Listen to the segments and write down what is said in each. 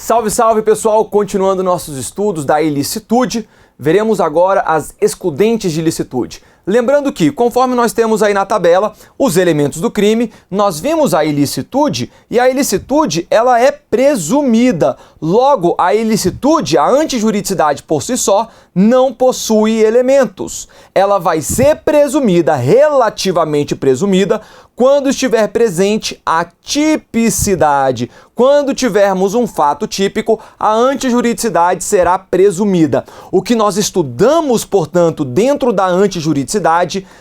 Salve, salve pessoal! Continuando nossos estudos da ilicitude, veremos agora as excludentes de ilicitude. Lembrando que, conforme nós temos aí na tabela os elementos do crime, nós vimos a ilicitude e a ilicitude ela é presumida. Logo, a ilicitude, a antijuridicidade por si só, não possui elementos. Ela vai ser presumida, relativamente presumida, quando estiver presente a tipicidade. Quando tivermos um fato típico, a antijuridicidade será presumida. O que nós estudamos, portanto, dentro da antijuridicidade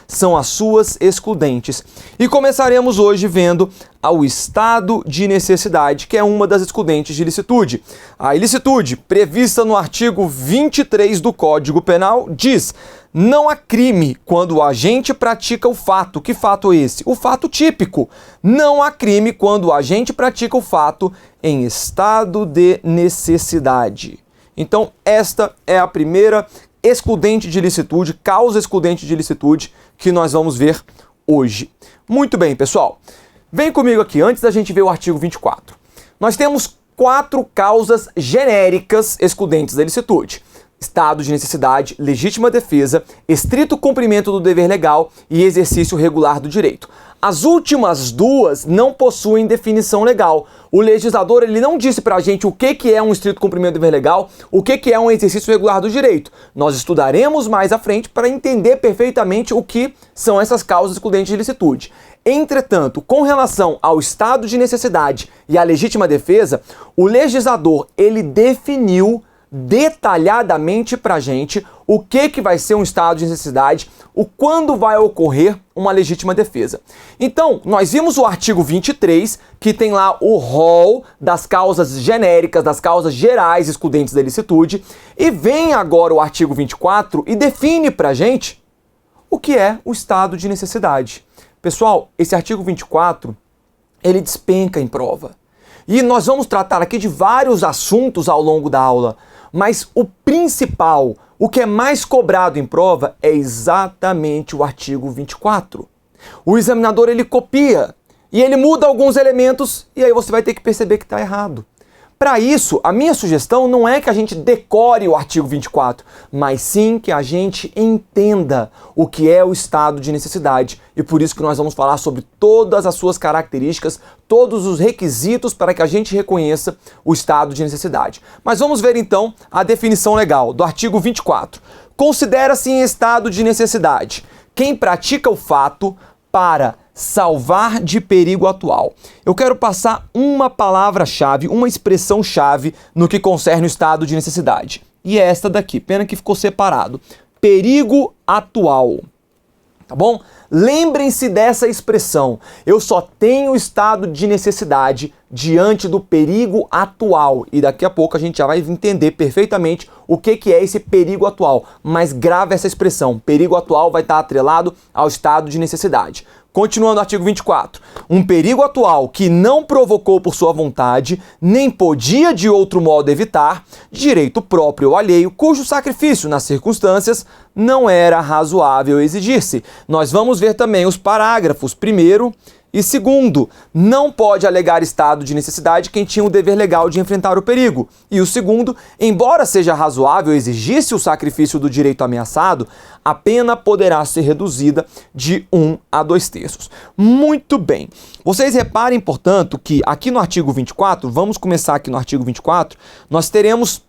são as suas excludentes. E começaremos hoje vendo ao estado de necessidade, que é uma das excludentes de ilicitude. A ilicitude, prevista no artigo 23 do Código Penal, diz: não há crime quando o agente pratica o fato. Que fato é esse? O fato típico. Não há crime quando o agente pratica o fato em estado de necessidade. Então, esta é a primeira excludente de ilicitude, causa excludente de ilicitude, que nós vamos ver hoje. Muito bem, pessoal. Vem comigo aqui, antes da gente ver o artigo 24. Nós temos 4 causas genéricas excludentes da ilicitude: estado de necessidade, legítima defesa, estrito cumprimento do dever legal e exercício regular do direito. As últimas duas não possuem definição legal. O legislador ele não disse pra gente o que é um estrito cumprimento do dever legal, o que é um exercício regular do direito. Nós estudaremos mais à frente para entender perfeitamente o que são essas causas excludentes de ilicitude. Entretanto, com relação ao estado de necessidade e à legítima defesa, o legislador ele definiu detalhadamente pra gente o que vai ser um estado de necessidade, o quando vai ocorrer uma legítima defesa. Então, nós vimos o artigo 23, que tem lá o rol das causas genéricas, das causas gerais excludentes da ilicitude, e vem agora o artigo 24 e define pra gente o que é o estado de necessidade. Pessoal, esse artigo 24, ele despenca em prova. E nós vamos tratar aqui de vários assuntos ao longo da aula, mas o principal, o que é mais cobrado em prova é exatamente o artigo 24. O examinador ele copia e ele muda alguns elementos e aí você vai ter que perceber que está errado. Para isso, a minha sugestão não é que a gente decore o artigo 24, mas sim que a gente entenda o que é o estado de necessidade. E por isso que nós vamos falar sobre todas as suas características, todos os requisitos para que a gente reconheça o estado de necessidade. Mas vamos ver então a definição legal do artigo 24. Considera-se em estado de necessidade quem pratica o fato para salvar de perigo atual. Eu quero passar uma palavra-chave, uma expressão-chave no que concerne o estado de necessidade. E é esta daqui, pena que ficou separado. Perigo atual. Tá bom? Lembrem-se dessa expressão. Eu só tenho estado de necessidade diante do perigo atual. E daqui a pouco a gente já vai entender perfeitamente o que é esse perigo atual. Mas grave essa expressão. Perigo atual vai estar atrelado ao estado de necessidade. Continuando o artigo 24. Um perigo atual que não provocou por sua vontade, nem podia de outro modo evitar, direito próprio ou alheio, cujo sacrifício, nas circunstâncias, não era razoável exigir-se. Nós vamos ver também os parágrafos 1º e 2º. Não pode alegar estado de necessidade quem tinha o dever legal de enfrentar o perigo. E o 2º, embora seja razoável exigir-se o sacrifício do direito ameaçado, a pena poderá ser reduzida de 1 a 2/3. Muito bem. Vocês reparem, portanto, que aqui no artigo 24, vamos começar aqui no artigo 24, nós teremos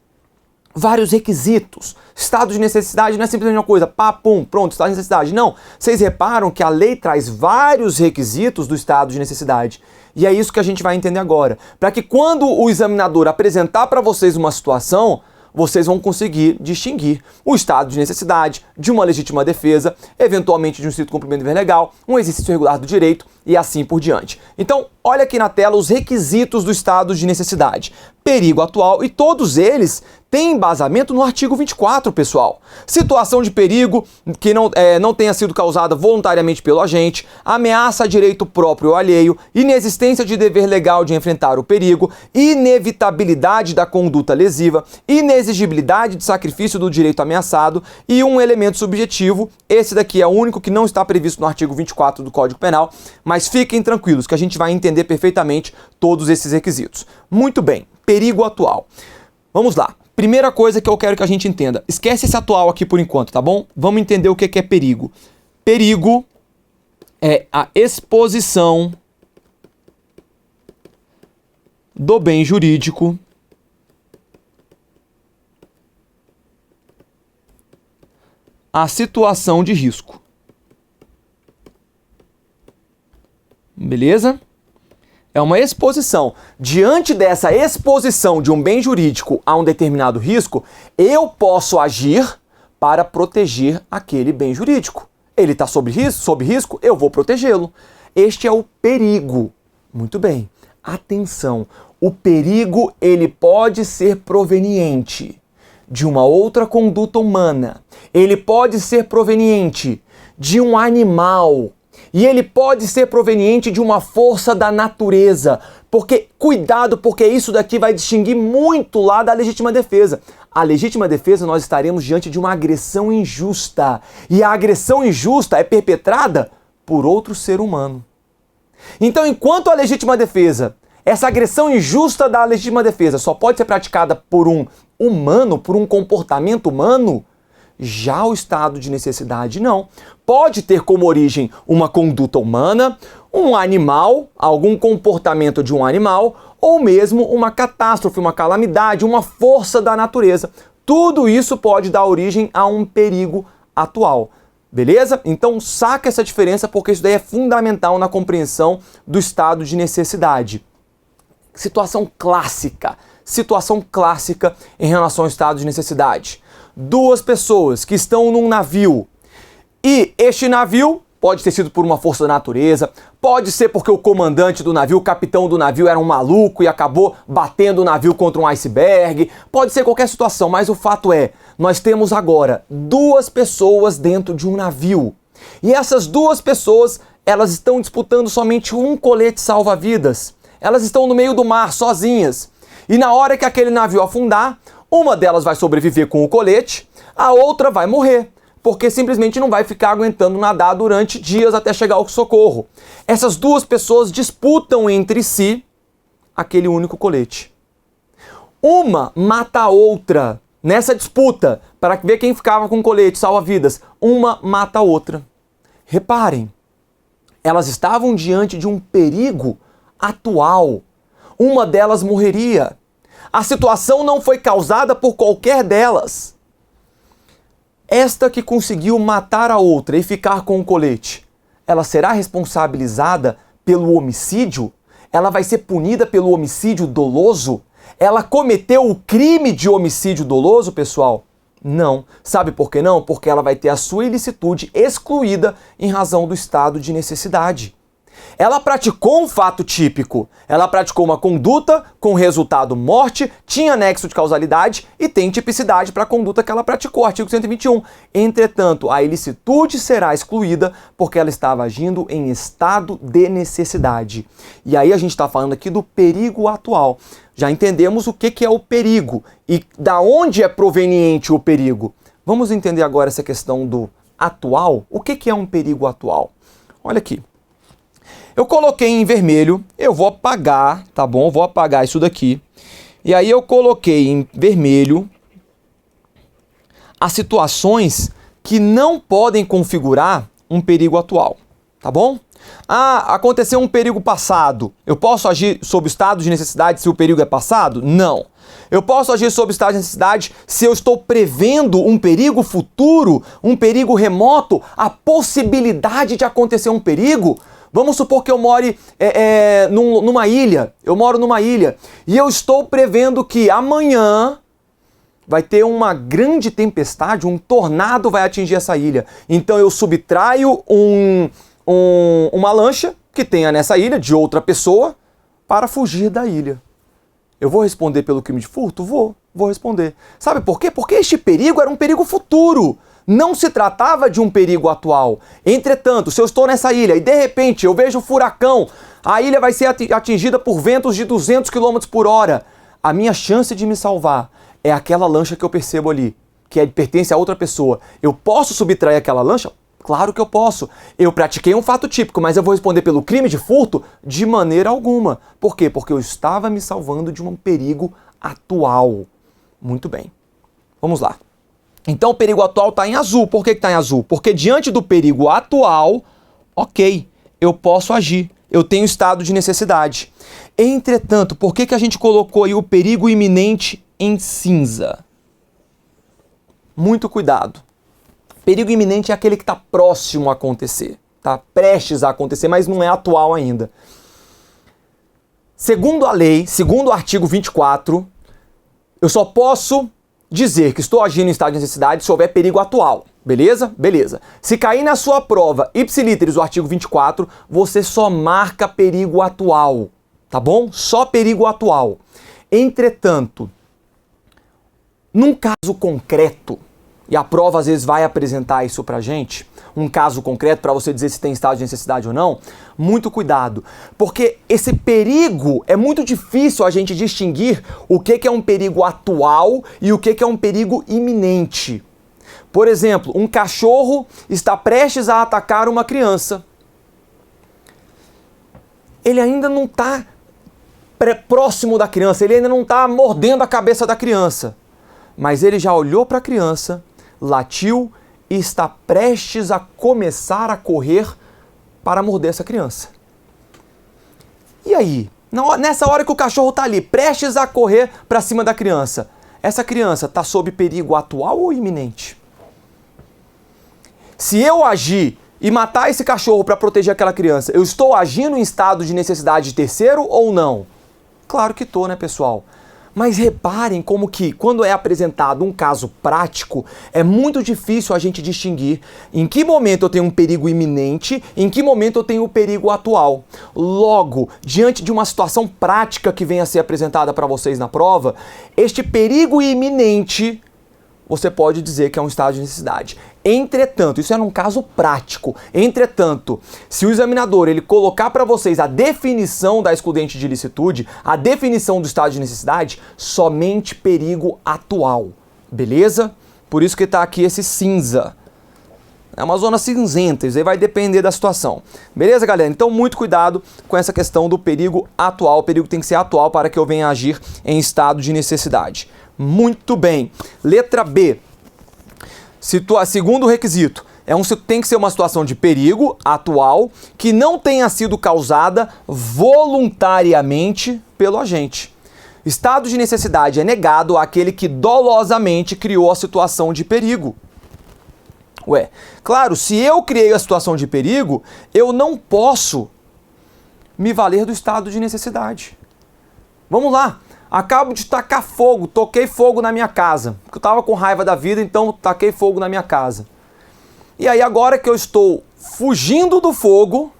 vários requisitos. Estado de necessidade não é simplesmente uma coisa, pá, pum, pronto, estado de necessidade. Não. Vocês reparam que a lei traz vários requisitos do estado de necessidade. E é isso que a gente vai entender agora. Para que quando o examinador apresentar para vocês uma situação, vocês vão conseguir distinguir o estado de necessidade de uma legítima defesa, eventualmente de um estrito cumprimento do dever legal, um exercício regular do direito e assim por diante. Então, olha aqui na tela os requisitos do estado de necessidade. Perigo atual, e todos eles têm embasamento no artigo 24, pessoal. Situação de perigo que não tenha sido causada voluntariamente pelo agente, ameaça a direito próprio ou alheio, inexistência de dever legal de enfrentar o perigo, inevitabilidade da conduta lesiva, inexigibilidade de sacrifício do direito ameaçado e um elemento subjetivo. Esse daqui é o único que não está previsto no artigo 24 do Código Penal, mas fiquem tranquilos que a gente vai entender perfeitamente todos esses requisitos. Muito bem. perigo atual. Vamos lá. Primeira coisa que eu quero que a gente entenda. Esquece esse atual aqui por enquanto, tá bom? Vamos entender o que é perigo. Perigo é a exposição do bem jurídico à situação de risco. Beleza? É uma exposição. Diante dessa exposição de um bem jurídico a um determinado risco, eu posso agir para proteger aquele bem jurídico. Ele está sob risco, eu vou protegê-lo. Este é o perigo. Muito bem. Atenção. O perigo, ele pode ser proveniente de uma outra conduta humana. Ele pode ser proveniente de um animal. E ele pode ser proveniente de uma força da natureza. Porque, cuidado, porque isso daqui vai distinguir muito lá da legítima defesa. A legítima defesa, nós estaremos diante de uma agressão injusta. E a agressão injusta é perpetrada por outro ser humano. Então, enquanto a legítima defesa, essa agressão injusta da legítima defesa só pode ser praticada por um humano, por um comportamento humano, já o estado de necessidade não. Pode ter como origem uma conduta humana, um animal, algum comportamento de um animal, ou mesmo uma catástrofe, uma calamidade, uma força da natureza. Tudo isso pode dar origem a um perigo atual. Beleza? Então saca essa diferença porque isso daí é fundamental na compreensão do estado de necessidade. Situação clássica em relação ao estado de necessidade. Duas pessoas que estão num navio e este navio pode ter sido por uma força da natureza, pode ser porque o comandante do navio, o capitão do navio era um maluco e acabou batendo o navio contra um iceberg, pode ser qualquer situação, mas o fato é, nós temos agora duas pessoas dentro de um navio e essas duas pessoas, elas estão disputando somente um colete salva-vidas, elas estão no meio do mar sozinhas e na hora que aquele navio afundar, uma delas vai sobreviver com o colete, a outra vai morrer, porque simplesmente não vai ficar aguentando nadar durante dias até chegar ao socorro. Essas duas pessoas disputam entre si aquele único colete. Uma mata a outra nessa disputa para ver quem ficava com o colete salva-vidas. Uma mata a outra. Reparem, elas estavam diante de um perigo atual. Uma delas morreria. A situação não foi causada por qualquer delas. Esta que conseguiu matar a outra e ficar com o colete, ela será responsabilizada pelo homicídio? Ela vai ser punida pelo homicídio doloso? Ela cometeu o crime de homicídio doloso, pessoal? Não. Sabe por que não? Porque ela vai ter a sua ilicitude excluída em razão do estado de necessidade. Ela praticou um fato típico, ela praticou uma conduta com resultado morte, tinha nexo de causalidade e tem tipicidade para a conduta que ela praticou, artigo 121. Entretanto, a ilicitude será excluída porque ela estava agindo em estado de necessidade. E aí a gente está falando aqui do perigo atual. Já entendemos o que é o perigo e da onde é proveniente o perigo. Vamos entender agora essa questão do atual. O que é um perigo atual? Olha aqui. Eu coloquei em vermelho, eu vou apagar, tá bom? Vou apagar isso daqui. E aí eu coloquei em vermelho as situações que não podem configurar um perigo atual, tá bom? Ah, aconteceu um perigo passado. Eu posso agir sob estado de necessidade se o perigo é passado? Não. Eu posso agir sob estado de necessidade se eu estou prevendo um perigo futuro, um perigo remoto, a possibilidade de acontecer um perigo? Vamos supor que eu more numa ilha, eu moro numa ilha, e eu estou prevendo que amanhã vai ter uma grande tempestade, um tornado vai atingir essa ilha. Então eu subtraio uma lancha que tenha nessa ilha, de outra pessoa, para fugir da ilha. Eu vou responder pelo crime de furto? Vou responder. Sabe por quê? Porque este perigo era um perigo futuro. Não se tratava de um perigo atual. Entretanto, se eu estou nessa ilha e de repente eu vejo um furacão, a ilha vai ser atingida por ventos de 200 km por hora, a minha chance de me salvar é aquela lancha que eu percebo ali, que pertence a outra pessoa. Eu posso subtrair aquela lancha? Claro que eu posso. Eu pratiquei um fato típico, mas eu vou responder pelo crime de furto? De maneira alguma. Por quê? Porque eu estava me salvando de um perigo atual. Muito bem. Vamos lá. Então o perigo atual está em azul. Por que está em azul? Porque diante do perigo atual, ok, eu posso agir. Eu tenho estado de necessidade. Entretanto, por que a gente colocou aí o perigo iminente em cinza? Muito cuidado. Perigo iminente é aquele que está próximo a acontecer. Está prestes a acontecer, mas não é atual ainda. Segundo a lei, segundo o artigo 24, eu só posso dizer que estou agindo em estado de necessidade se houver perigo atual. Beleza? Beleza. Se cair na sua prova ipsiliteris o artigo 24, você só marca perigo atual. Tá bom? Só perigo atual. Entretanto, num caso concreto, e a prova às vezes vai apresentar isso pra gente, um caso concreto para você dizer se tem estado de necessidade ou não, muito cuidado, porque esse perigo é muito difícil a gente distinguir o que é um perigo atual e o que é um perigo iminente. Por exemplo, um cachorro está prestes a atacar uma criança. Ele ainda não está próximo da criança, ele ainda não está mordendo a cabeça da criança, mas ele já olhou para a criança, latiu e está prestes a começar a correr para morder essa criança. E aí? Nessa hora que o cachorro está ali, prestes a correr para cima da criança, essa criança está sob perigo atual ou iminente? Se eu agir e matar esse cachorro para proteger aquela criança, eu estou agindo em estado de necessidade de terceiro ou não? Claro que estou, né, pessoal? Mas reparem como que, quando é apresentado um caso prático, é muito difícil a gente distinguir em que momento eu tenho um perigo iminente, em que momento eu tenho o perigo atual. Logo, diante de uma situação prática que venha a ser apresentada para vocês na prova, este perigo iminente, você pode dizer que é um estado de necessidade. Entretanto, isso é num caso prático. Entretanto, se o examinador ele colocar para vocês a definição da excludente de ilicitude, a definição do estado de necessidade, somente perigo atual. Beleza? Por isso que está aqui esse cinza. É uma zona cinzenta, isso aí vai depender da situação. Beleza, galera? Então, muito cuidado com essa questão do perigo atual. O perigo tem que ser atual para que eu venha agir em estado de necessidade. Muito bem. Letra B. Segundo requisito, tem que ser uma situação de perigo atual que não tenha sido causada voluntariamente pelo agente. Estado de necessidade é negado àquele que dolosamente criou a situação de perigo. Ué, claro, se eu criei a situação de perigo, eu não posso me valer do estado de necessidade. Vamos lá. Acabo de tacar fogo, toquei fogo na minha casa. Eu estava com raiva da vida, então taquei fogo na minha casa. E aí agora que eu estou fugindo do fogo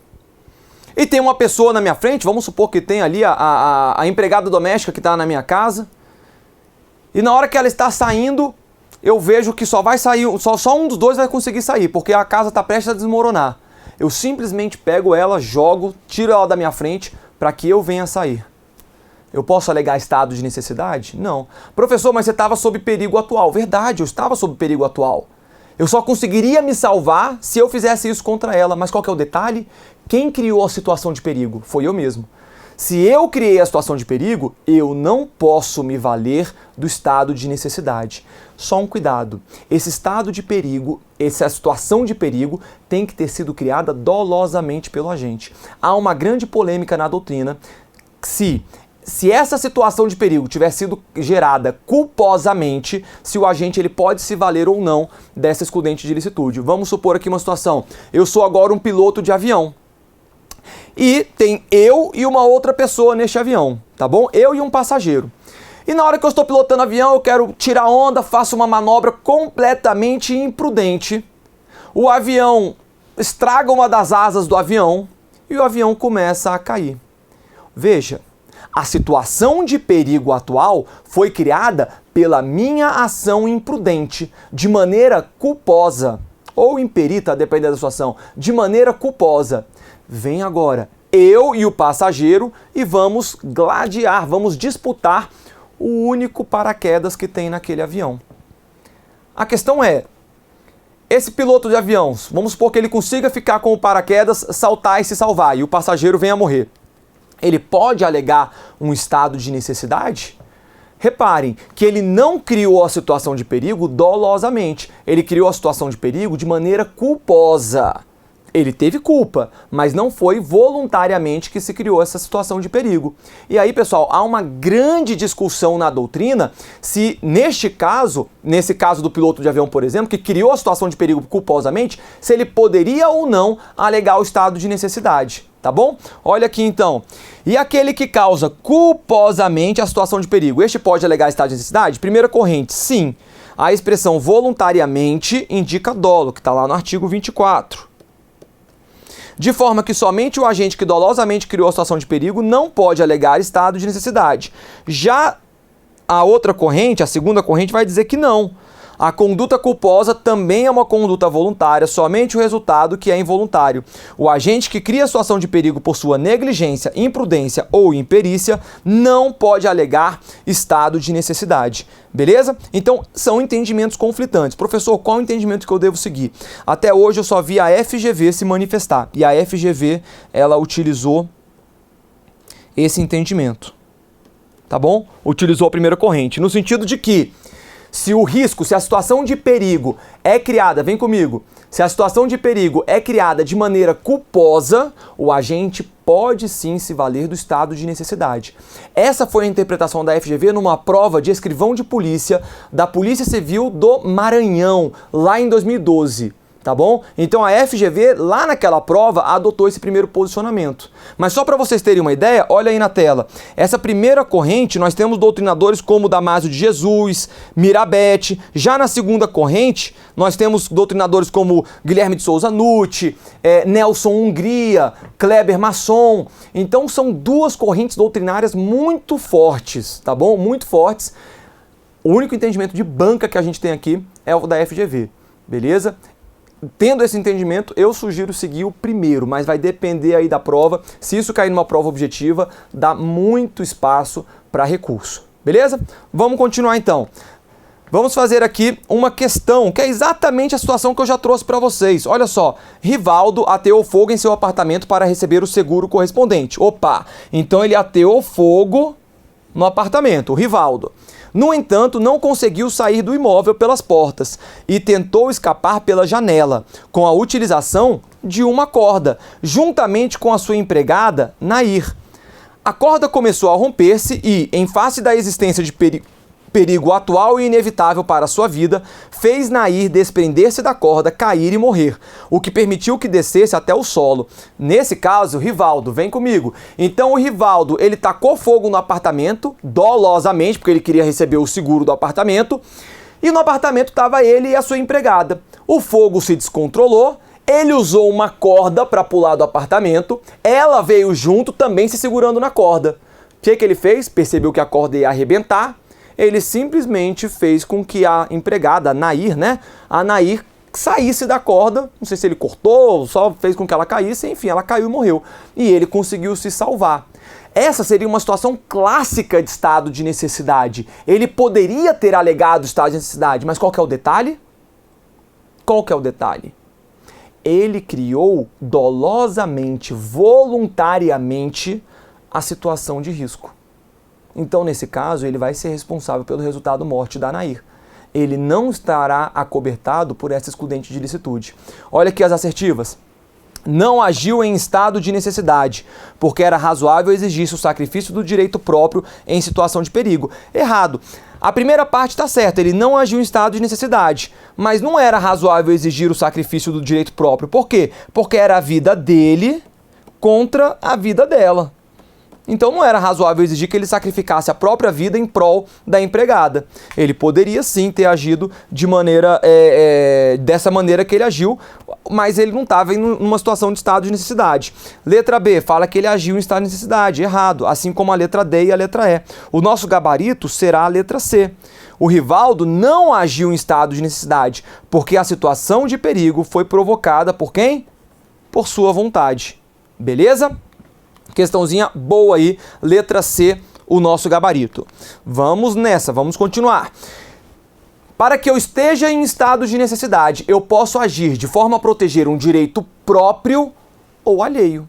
e tem uma pessoa na minha frente, vamos supor que tem ali a empregada doméstica que está na minha casa, e na hora que ela está saindo, eu vejo que só vai sair, só um dos dois vai conseguir sair, porque a casa está prestes a desmoronar. Eu simplesmente pego ela, jogo, tiro ela da minha frente para que eu venha sair. Eu posso alegar estado de necessidade? Não. Professor, mas você estava sob perigo atual. Verdade, eu estava sob perigo atual. Eu só conseguiria me salvar se eu fizesse isso contra ela. Mas qual que é o detalhe? Quem criou a situação de perigo? Foi eu mesmo. Se eu criei a situação de perigo, eu não posso me valer do estado de necessidade. Só um cuidado. Esse estado de perigo, essa situação de perigo, tem que ter sido criada dolosamente pelo agente. Há uma grande polêmica na doutrina se essa situação de perigo tiver sido gerada culposamente, se o agente ele pode se valer ou não dessa excludente de ilicitude. Vamos supor aqui uma situação. Eu sou agora um piloto de avião. E tem eu e uma outra pessoa neste avião, tá bom? Eu e um passageiro. E na hora que eu estou pilotando avião, eu quero tirar onda, faço uma manobra completamente imprudente. O avião estraga uma das asas do avião e o avião começa a cair. Veja, a situação de perigo atual foi criada pela minha ação imprudente, de maneira culposa, ou imperita, dependendo da situação, de maneira culposa. Vem agora eu e o passageiro e vamos gladiar, vamos disputar o único paraquedas que tem naquele avião. A questão é, esse piloto de avião, vamos supor que ele consiga ficar com o paraquedas, saltar e se salvar, e o passageiro venha a morrer. Ele pode alegar um estado de necessidade? Reparem que ele não criou a situação de perigo dolosamente, ele criou a situação de perigo de maneira culposa. Ele teve culpa, mas não foi voluntariamente que se criou essa situação de perigo. E aí, pessoal, há uma grande discussão na doutrina se, nesse caso do piloto de avião, por exemplo, que criou a situação de perigo culposamente, se ele poderia ou não alegar o estado de necessidade. Tá bom? Olha aqui então. E aquele que causa culposamente a situação de perigo, este pode alegar estado de necessidade? Primeira corrente, sim. A expressão voluntariamente indica dolo, que está lá no artigo 24. De forma que somente o agente que dolosamente criou a situação de perigo não pode alegar estado de necessidade. Já a outra corrente, a segunda corrente, vai dizer que não. A conduta culposa também é uma conduta voluntária, somente o resultado que é involuntário. O agente que cria a situação de perigo por sua negligência, imprudência ou imperícia não pode alegar estado de necessidade. Beleza? Então, são entendimentos conflitantes. Professor, qual é o entendimento que eu devo seguir? Até hoje eu só vi a FGV se manifestar. E a FGV, ela utilizou esse entendimento. Tá bom? Utilizou a primeira corrente. No sentido de que se o risco, se a situação de perigo é criada, vem comigo, se a situação de perigo é criada de maneira culposa, o agente pode sim se valer do estado de necessidade. Essa foi a interpretação da FGV numa prova de escrivão de polícia da Polícia Civil do Maranhão, lá em 2012. Tá bom? Então a FGV, lá naquela prova, adotou esse primeiro posicionamento. Mas só para vocês terem uma ideia, olha aí na tela. Essa primeira corrente, nós temos doutrinadores como Damásio de Jesus, Mirabete. Já na segunda corrente, nós temos doutrinadores como Guilherme de Souza Nutti, Nelson Hungria, Kleber Masson. Então são duas correntes doutrinárias muito fortes, tá bom? Muito fortes. O único entendimento de banca que a gente tem aqui é o da FGV, beleza? Tendo esse entendimento, eu sugiro seguir o primeiro, mas vai depender aí da prova. Se isso cair numa prova objetiva, dá muito espaço para recurso. Beleza? Vamos continuar então. Vamos fazer aqui uma questão, que é exatamente a situação que eu já trouxe para vocês. Olha só, Rivaldo ateou fogo em seu apartamento para receber o seguro correspondente. Opa, então ele ateou fogo no apartamento, o Rivaldo. No entanto, não conseguiu sair do imóvel pelas portas e tentou escapar pela janela, com a utilização de uma corda, juntamente com a sua empregada, Nair. A corda começou a romper-se e, em face da existência de perigo atual e inevitável para a sua vida, fez Nair desprender-se da corda, cair e morrer, o que permitiu que descesse até o solo. Nesse caso, Rivaldo, vem comigo. Então o Rivaldo, ele tacou fogo no apartamento, dolosamente, porque ele queria receber o seguro do apartamento, e no apartamento estava ele e a sua empregada. O fogo se descontrolou, ele usou uma corda para pular do apartamento, ela veio junto, também se segurando na corda. O que ele fez? Percebeu que a corda ia arrebentar, ele simplesmente fez com que a empregada, a Nair, a Nair saísse da corda, não sei se ele cortou, só fez com que ela caísse, enfim, ela caiu e morreu. E ele conseguiu se salvar. Essa seria uma situação clássica de estado de necessidade. Ele poderia ter alegado estado de necessidade, mas qual que é o detalhe? Qual que é o detalhe? Ele criou dolosamente, voluntariamente, a situação de risco. Então, nesse caso, ele vai ser responsável pelo resultado morte da Nair. Ele não estará acobertado por essa excludente de licitude. Olha aqui as assertivas. Não agiu em estado de necessidade, porque era razoável exigir-se o sacrifício do direito próprio em situação de perigo. Errado. A primeira parte está certa, ele não agiu em estado de necessidade, mas não era razoável exigir o sacrifício do direito próprio. Por quê? Porque era a vida dele contra a vida dela. Então não era razoável exigir que ele sacrificasse a própria vida em prol da empregada. Ele poderia sim ter agido de maneira dessa maneira que ele agiu, mas ele não estava em uma situação de estado de necessidade. Letra B, fala que ele agiu em estado de necessidade. Errado, assim como a letra D e a letra E. O nosso gabarito será a letra C. O Rivaldo não agiu em estado de necessidade, porque a situação de perigo foi provocada por quem? Por sua vontade. Beleza? Questãozinha boa aí, letra C, o nosso gabarito. Vamos nessa, vamos continuar. Para que eu esteja em estado de necessidade, eu posso agir de forma a proteger um direito próprio ou alheio.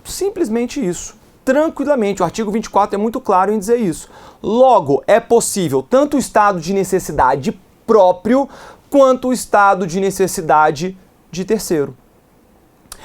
Simplesmente isso. tranquilamente. O artigo 24 é muito claro em dizer isso. Logo, é possível tanto o estado de necessidade próprio quanto o estado de necessidade de terceiro.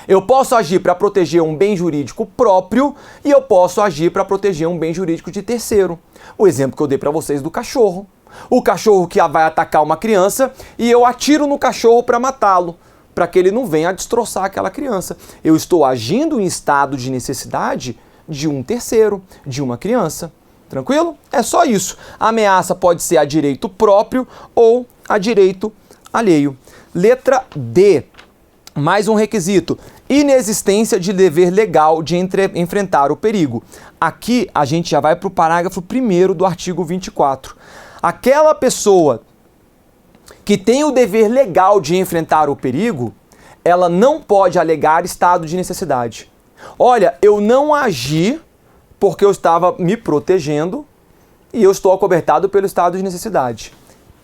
Eu posso agir para proteger um bem jurídico próprio e eu posso agir para proteger um bem jurídico de terceiro. O exemplo que eu dei para vocês do cachorro. O cachorro que vai atacar uma criança e eu atiro no cachorro para matá-lo, para que ele não venha a destroçar aquela criança. Eu estou agindo em estado de necessidade de um terceiro, de uma criança. Tranquilo? É só isso. A ameaça pode ser a direito próprio ou a direito alheio. Letra D. Mais um requisito. Inexistência de dever legal de enfrentar o perigo. Aqui a gente já vai para o parágrafo 1º do artigo 24. Aquela pessoa que tem o dever legal de enfrentar o perigo, ela não pode alegar estado de necessidade. Olha, eu não agi porque eu estava me protegendo e eu estou acobertado pelo estado de necessidade.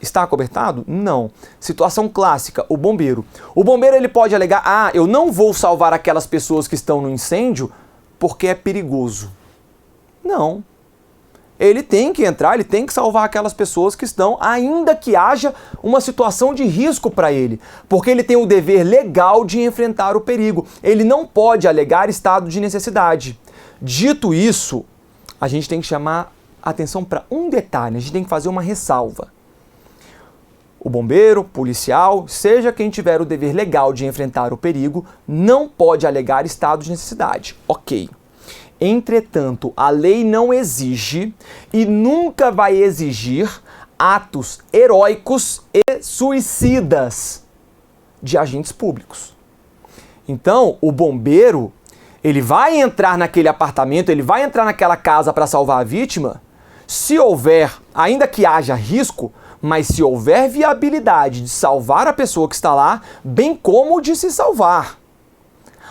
Está acobertado? Não. Situação clássica, o bombeiro. O bombeiro ele pode alegar, eu não vou salvar aquelas pessoas que estão no incêndio porque é perigoso. Não. Ele tem que entrar, ele tem que salvar aquelas pessoas que estão, ainda que haja uma situação de risco para ele, porque ele tem o dever legal de enfrentar o perigo. Ele não pode alegar estado de necessidade. Dito isso, a gente tem que chamar atenção para um detalhe, a gente tem que fazer uma ressalva. O bombeiro, policial, seja quem tiver o dever legal de enfrentar o perigo, não pode alegar estado de necessidade. Ok. Entretanto, a lei não exige e nunca vai exigir atos heróicos e suicidas de agentes públicos. Então, o bombeiro, ele vai entrar naquele apartamento, ele vai entrar naquela casa para salvar a vítima, se houver, ainda que haja risco, mas se houver viabilidade de salvar a pessoa que está lá, bem como de se salvar.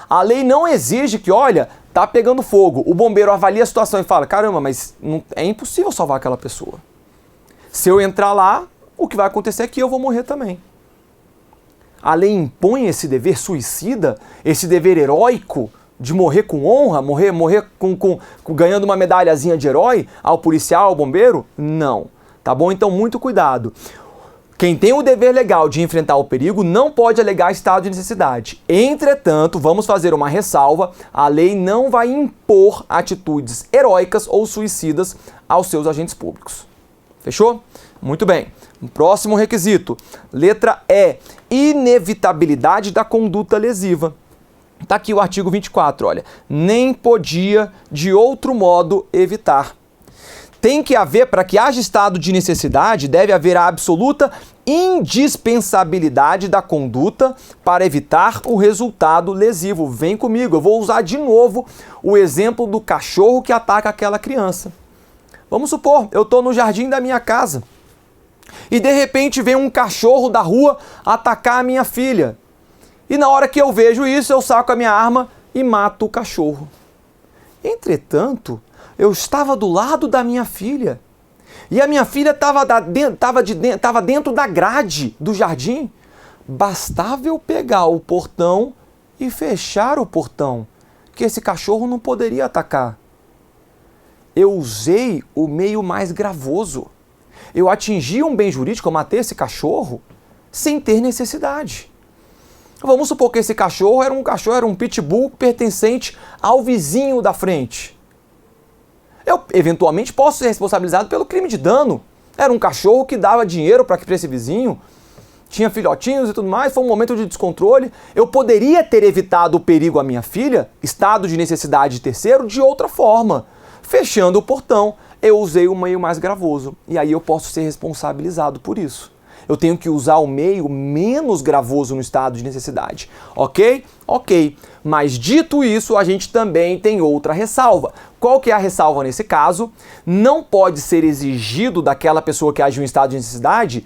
A lei não exige que, olha, tá pegando fogo, o bombeiro avalia a situação e fala, caramba, mas é impossível salvar aquela pessoa. Se eu entrar lá, o que vai acontecer é que eu vou morrer também. A lei impõe esse dever suicida, esse dever heróico de morrer com honra, morrer ganhando uma medalhazinha de herói ao policial, ao bombeiro? Não. Tá bom? Então, muito cuidado. Quem tem o dever legal de enfrentar o perigo não pode alegar estado de necessidade. Entretanto, vamos fazer uma ressalva, a lei não vai impor atitudes heróicas ou suicidas aos seus agentes públicos. Fechou? Muito bem. Próximo requisito. Letra E. Inevitabilidade da conduta lesiva. Tá aqui o artigo 24, olha. Nem podia de outro modo evitar. Tem que haver, para que haja estado de necessidade, deve haver a absoluta indispensabilidade da conduta para evitar o resultado lesivo. Vem comigo, eu vou usar de novo o exemplo do cachorro que ataca aquela criança. Vamos supor, eu estou no jardim da minha casa e de repente vem um cachorro da rua atacar a minha filha. E na hora que eu vejo isso, eu saco a minha arma e mato o cachorro. Entretanto, eu estava do lado da minha filha e a minha filha estava dentro da grade do jardim. Bastava eu pegar o portão e fechar o portão, que esse cachorro não poderia atacar. Eu usei o meio mais gravoso. Eu atingi um bem jurídico, eu matei esse cachorro sem ter necessidade. Vamos supor que esse cachorro era um pitbull pertencente ao vizinho da frente. Eu, eventualmente, posso ser responsabilizado pelo crime de dano. Era um cachorro que dava dinheiro para esse vizinho, tinha filhotinhos e tudo mais, foi um momento de descontrole. Eu poderia ter evitado o perigo à minha filha, estado de necessidade de terceiro, de outra forma. Fechando o portão, eu usei o meio mais gravoso. E aí eu posso ser responsabilizado por isso. Eu tenho que usar o meio menos gravoso no estado de necessidade. Ok? Ok. Mas dito isso, a gente também tem outra ressalva. Qual que é a ressalva nesse caso? Não pode ser exigido daquela pessoa que age em estado de necessidade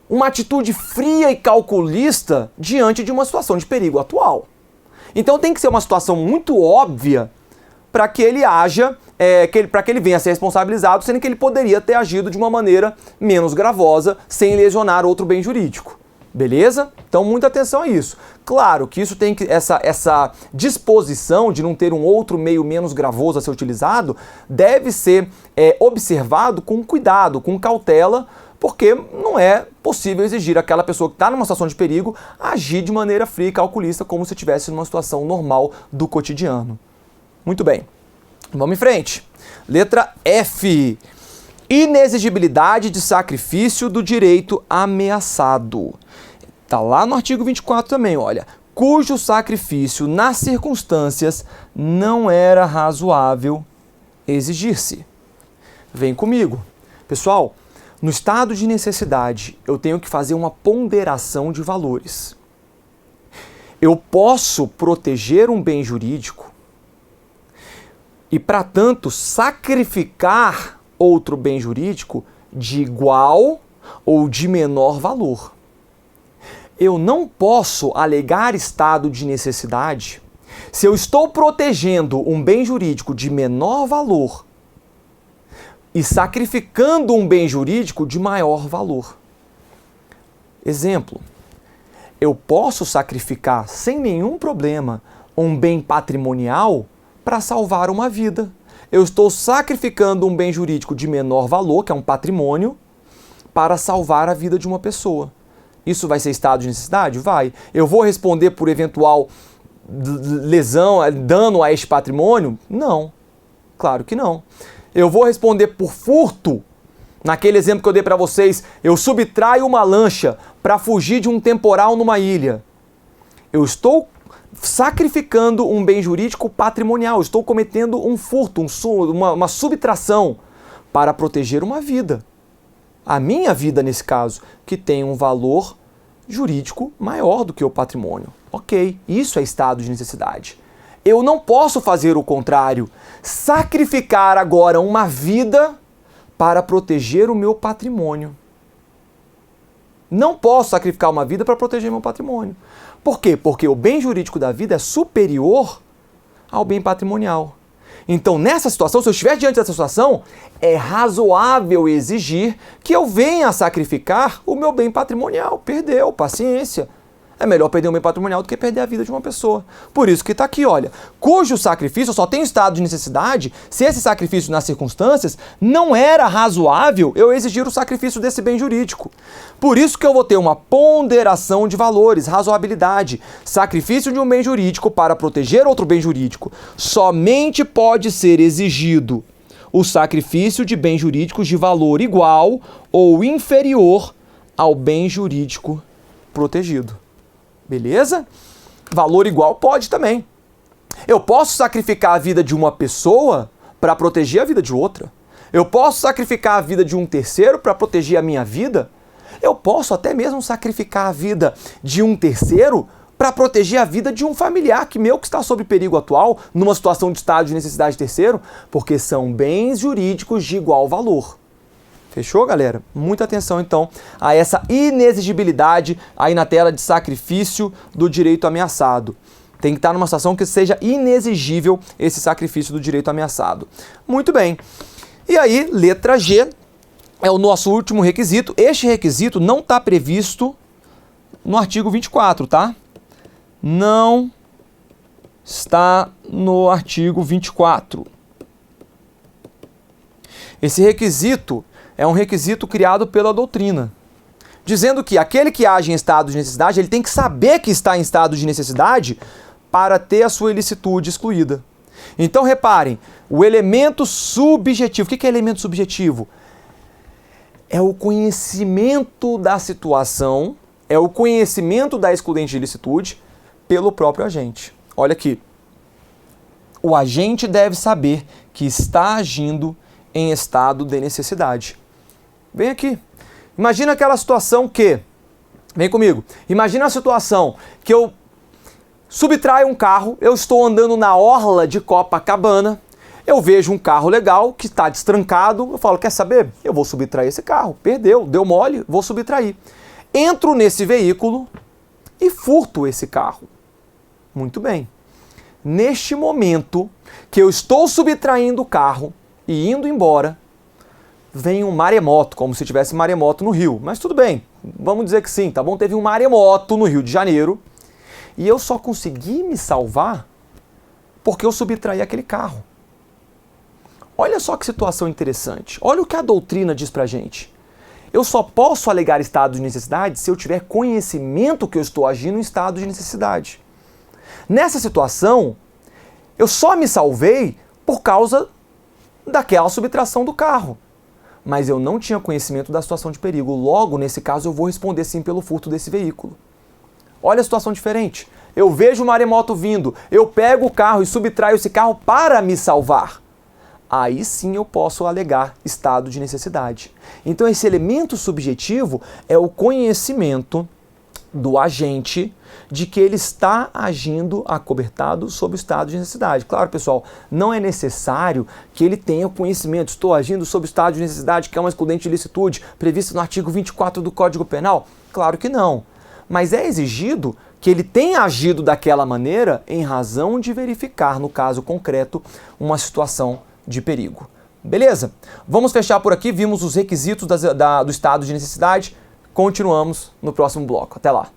uma atitude fria e calculista diante de uma situação de perigo atual. Então tem que ser uma situação muito óbvia para que ele haja, para que ele venha a ser responsabilizado, sendo que ele poderia ter agido de uma maneira menos gravosa, sem lesionar outro bem jurídico. Beleza? Então, muita atenção a isso. Claro que isso tem que essa disposição de não ter um outro meio menos gravoso a ser utilizado deve ser observado com cuidado, com cautela, porque não é possível exigir aquela pessoa que está numa situação de perigo agir de maneira fria e calculista como se estivesse numa situação normal do cotidiano. Muito bem. Vamos em frente. Letra F. Inexigibilidade de sacrifício do direito ameaçado. Está lá no artigo 24 também, olha. Cujo sacrifício, nas circunstâncias, não era razoável exigir-se. Vem comigo. Pessoal, no estado de necessidade, eu tenho que fazer uma ponderação de valores. Eu posso proteger um bem jurídico e, para tanto, sacrificar outro bem jurídico de igual ou de menor valor. Eu não posso alegar estado de necessidade se eu estou protegendo um bem jurídico de menor valor e sacrificando um bem jurídico de maior valor. Exemplo, eu posso sacrificar sem nenhum problema um bem patrimonial para salvar uma vida. Eu estou sacrificando um bem jurídico de menor valor, que é um patrimônio, para salvar a vida de uma pessoa. Isso vai ser estado de necessidade? Vai. Eu vou responder por eventual lesão, dano a este patrimônio? Não. Claro que não. Eu vou responder por furto? Naquele exemplo que eu dei para vocês, eu subtraio uma lancha para fugir de um temporal numa ilha. Eu estou sacrificando um bem jurídico patrimonial, estou cometendo um furto, uma subtração para proteger uma vida. A minha vida, nesse caso, que tem um valor jurídico maior do que o patrimônio. Ok, isso é estado de necessidade. Eu não posso fazer o contrário, sacrificar agora uma vida para proteger o meu patrimônio. Não posso sacrificar uma vida para proteger meu patrimônio. Por quê? Porque o bem jurídico da vida é superior ao bem patrimonial. Então, nessa situação, se eu estiver diante dessa situação, é razoável exigir que eu venha a sacrificar o meu bem patrimonial. Perdeu, paciência. É melhor perder um bem patrimonial do que perder a vida de uma pessoa. Por isso que está aqui, olha, cujo sacrifício só tem estado de necessidade se esse sacrifício nas circunstâncias não era razoável eu exigir o sacrifício desse bem jurídico. Por isso que eu vou ter uma ponderação de valores, razoabilidade. Sacrifício de um bem jurídico para proteger outro bem jurídico. Somente pode ser exigido o sacrifício de bens jurídicos de valor igual ou inferior ao bem jurídico protegido. Beleza? Valor igual pode também. Eu posso sacrificar a vida de uma pessoa para proteger a vida de outra. Eu posso sacrificar a vida de um terceiro para proteger a minha vida. Eu posso até mesmo sacrificar a vida de um terceiro para proteger a vida de um familiar que está sob perigo atual, numa situação de estado de necessidade terceiro, porque são bens jurídicos de igual valor. Fechou, galera? Muita atenção, então, a essa inexigibilidade aí na tela de sacrifício do direito ameaçado. Tem que estar numa situação que seja inexigível esse sacrifício do direito ameaçado. Muito bem. E aí, letra G é o nosso último requisito. Este requisito não está previsto no artigo 24, tá? Não está no artigo 24. Esse requisito é um requisito criado pela doutrina, dizendo que aquele que age em estado de necessidade, ele tem que saber que está em estado de necessidade para ter a sua ilicitude excluída. Então, reparem, o elemento subjetivo. O que é elemento subjetivo? É o conhecimento da situação, é o conhecimento da excludente de ilicitude pelo próprio agente. Olha aqui. O agente deve saber que está agindo em estado de necessidade. Vem aqui. Imagina aquela situação que... Vem comigo. Imagina a situação que eu subtraio um carro, eu estou andando na orla de Copacabana, eu vejo um carro legal que está destrancado, eu falo, quer saber? Eu vou subtrair esse carro. Perdeu, deu mole, vou subtrair. Entro nesse veículo e furto esse carro. Muito bem. Neste momento que eu estou subtraindo o carro e indo embora, vem um maremoto, como se tivesse maremoto no Rio. Mas tudo bem, vamos dizer que sim, tá bom? Teve um maremoto no Rio de Janeiro e eu só consegui me salvar porque eu subtraí aquele carro. Olha só que situação interessante. Olha o que a doutrina diz pra gente. Eu só posso alegar estado de necessidade se eu tiver conhecimento que eu estou agindo em estado de necessidade. Nessa situação, eu só me salvei por causa daquela subtração do carro. Mas eu não tinha conhecimento da situação de perigo. Logo, nesse caso, eu vou responder sim pelo furto desse veículo. Olha a situação diferente. Eu vejo o maremoto vindo, eu pego o carro e subtraio esse carro para me salvar. Aí sim eu posso alegar estado de necessidade. Então esse elemento subjetivo é o conhecimento do agente de que ele está agindo acobertado sob o estado de necessidade. Claro, pessoal, não é necessário que ele tenha conhecimento. Estou agindo sob o estado de necessidade, que é uma excludente de ilicitude prevista no artigo 24 do Código Penal? Claro que não. Mas é exigido que ele tenha agido daquela maneira em razão de verificar, no caso concreto, uma situação de perigo. Beleza? Vamos fechar por aqui, vimos os requisitos do estado de necessidade, continuamos no próximo bloco. Até lá!